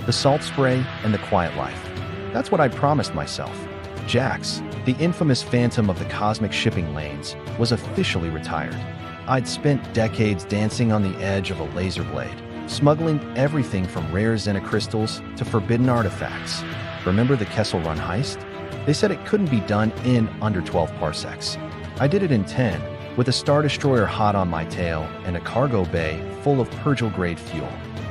the salt spray, and the quiet life. That's what I'd promised myself. Jax, the infamous phantom of the cosmic shipping lanes, was officially retired. I'd spent decades dancing on the edge of a laser blade, smuggling everything from rare xenocrystals to forbidden artifacts. Remember the Kessel Run heist? They said it couldn't be done in under 12 parsecs. I did it in 10, with a Star Destroyer hot on my tail and a cargo bay full of Purgil-grade fuel.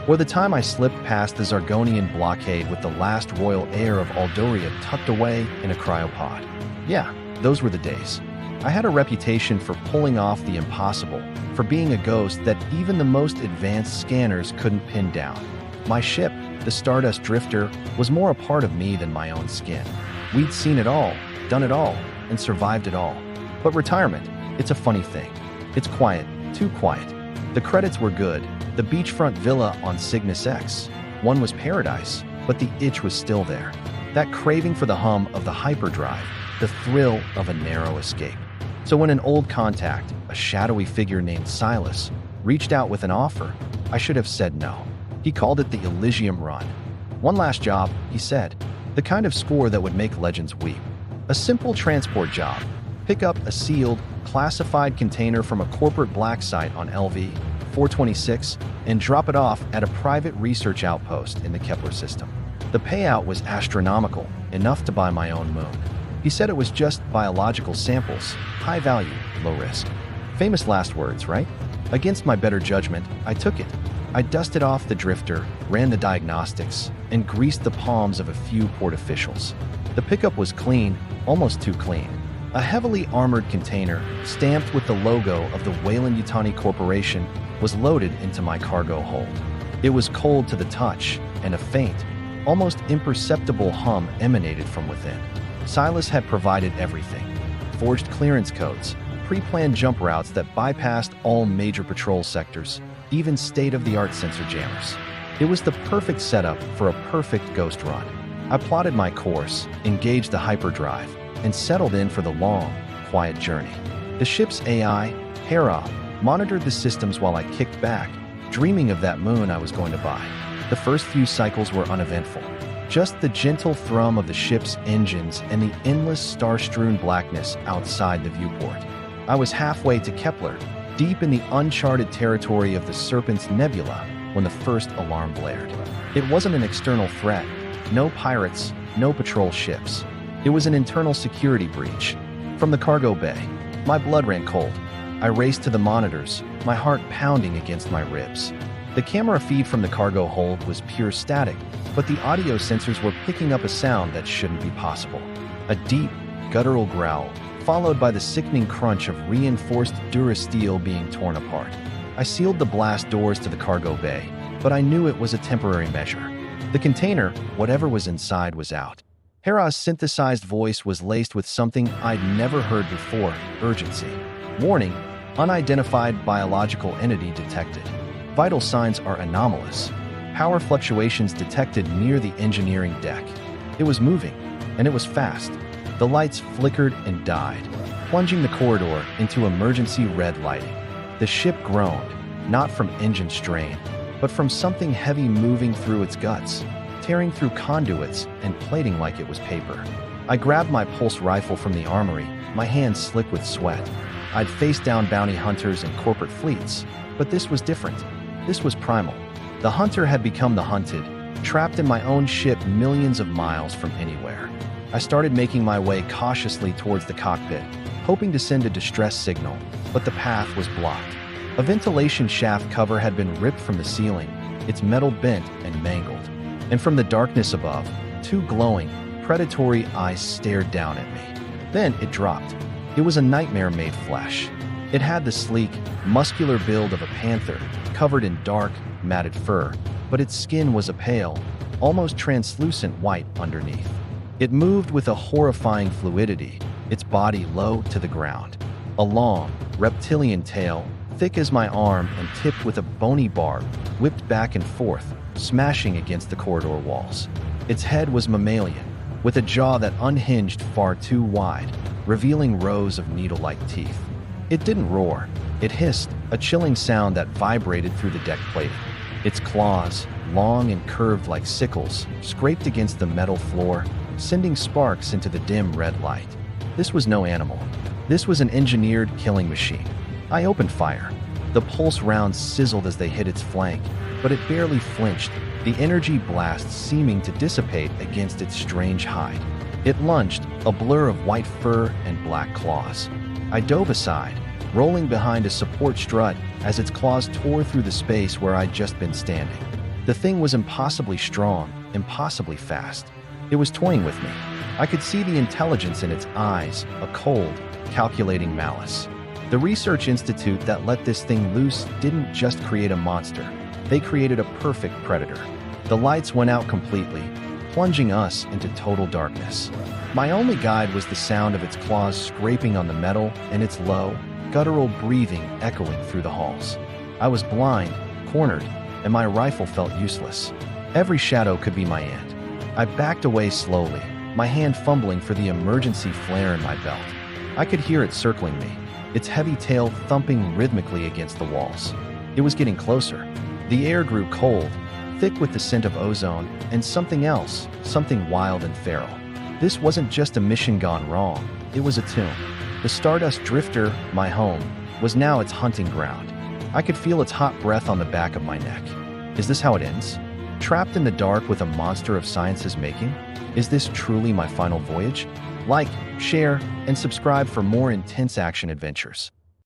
Or the time I slipped past the Zargonian blockade with the last royal heir of Aldoria tucked away in a cryopod. Yeah, those were the days. I had a reputation for pulling off the impossible, for being a ghost that even the most advanced scanners couldn't pin down. My ship, the Stardust Drifter, was more a part of me than my own skin. We'd seen it all, done it all, and survived it all. But retirement, it's a funny thing. It's quiet, too quiet. The credits were good. The beachfront villa on Cygnus X. One was paradise, but the itch was still there. That craving for the hum of the hyperdrive, the thrill of a narrow escape. So when an old contact, a shadowy figure named Silas, reached out with an offer, I should have said no. He called it the Elysium Run. One last job, he said. The kind of score that would make legends weep. A simple transport job. Pick up a sealed, classified container from a corporate black site on LV 426 and drop it off at a private research outpost in the Kepler system. The payout was astronomical, enough to buy my own moon. He said it was just biological samples, high value, low risk. Famous last words, right? Against my better judgment, I took it. I dusted off the drifter, ran the diagnostics, and greased the palms of a few port officials. The pickup was clean, almost too clean. A heavily armored container, stamped with the logo of the Weyland-Yutani Corporation, was loaded into my cargo hold. It was cold to the touch, and a faint, almost imperceptible hum emanated from within. Silas had provided everything. Forged clearance codes, pre-planned jump routes that bypassed all major patrol sectors, even state-of-the-art sensor jammers. It was the perfect setup for a perfect ghost run. I plotted my course, engaged the hyperdrive, and settled in for the long, quiet journey. The ship's AI, Hera, monitored the systems while I kicked back, dreaming of that moon I was going to buy. The first few cycles were uneventful. Just the gentle thrum of the ship's engines and the endless star-strewn blackness outside the viewport. I was halfway to Kepler, deep in the uncharted territory of the Serpent's Nebula, when the first alarm blared. It wasn't an external threat. No pirates, no patrol ships. It was an internal security breach. From the cargo bay, my blood ran cold. I raced to the monitors, my heart pounding against my ribs. The camera feed from the cargo hold was pure static, but the audio sensors were picking up a sound that shouldn't be possible. A deep, guttural growl, followed by the sickening crunch of reinforced durasteel being torn apart. I sealed the blast doors to the cargo bay, but I knew it was a temporary measure. The container, whatever was inside, was out. Hera's synthesized voice was laced with something I'd never heard before: urgency. Warning, unidentified biological entity detected. Vital signs are anomalous. Power fluctuations detected near the engineering deck. It was moving, and it was fast. The lights flickered and died, plunging the corridor into emergency red lighting. The ship groaned, not from engine strain, but from something heavy moving through its guts, tearing through conduits and plating like it was paper. I grabbed my pulse rifle from the armory, my hands slick with sweat. I'd faced down bounty hunters and corporate fleets, but this was different. This was primal. The hunter had become the hunted, trapped in my own ship millions of miles from anywhere. I started making my way cautiously towards the cockpit, hoping to send a distress signal, but the path was blocked. A ventilation shaft cover had been ripped from the ceiling, its metal bent and mangled. And from the darkness above, two glowing, predatory eyes stared down at me. Then it dropped. It was a nightmare made flesh. It had the sleek, muscular build of a panther, covered in dark, matted fur, but its skin was a pale, almost translucent white underneath. It moved with a horrifying fluidity, its body low to the ground. A long, reptilian tail, thick as my arm and tipped with a bony barb, whipped back and forth, smashing against the corridor walls. Its head was mammalian, with a jaw that unhinged far too wide, revealing rows of needle-like teeth. It didn't roar. It hissed, a chilling sound that vibrated through the deck plating. Its claws, long and curved like sickles, scraped against the metal floor, sending sparks into the dim red light. This was no animal. This was an engineered killing machine. I opened fire. The pulse rounds sizzled as they hit its flank, but it barely flinched, the energy blast seeming to dissipate against its strange hide. It lunged, a blur of white fur and black claws. I dove aside, rolling behind a support strut as its claws tore through the space where I'd just been standing. The thing was impossibly strong, impossibly fast. It was toying with me. I could see the intelligence in its eyes, a cold, calculating malice. The research institute that let this thing loose didn't just create a monster. They created a perfect predator. The lights went out completely, plunging us into total darkness. My only guide was the sound of its claws scraping on the metal and its low, guttural breathing echoing through the halls. I was blind, cornered, and my rifle felt useless. Every shadow could be my end. I backed away slowly, my hand fumbling for the emergency flare in my belt. I could hear it circling me, its heavy tail thumping rhythmically against the walls. It was getting closer. The air grew cold, thick with the scent of ozone, and something else, something wild and feral. This wasn't just a mission gone wrong, it was a tomb. The Stardust Drifter, my home, was now its hunting ground. I could feel its hot breath on the back of my neck. Is this how it ends? Trapped in the dark with a monster of science's making? Is this truly my final voyage? Like, share, and subscribe for more intense action adventures.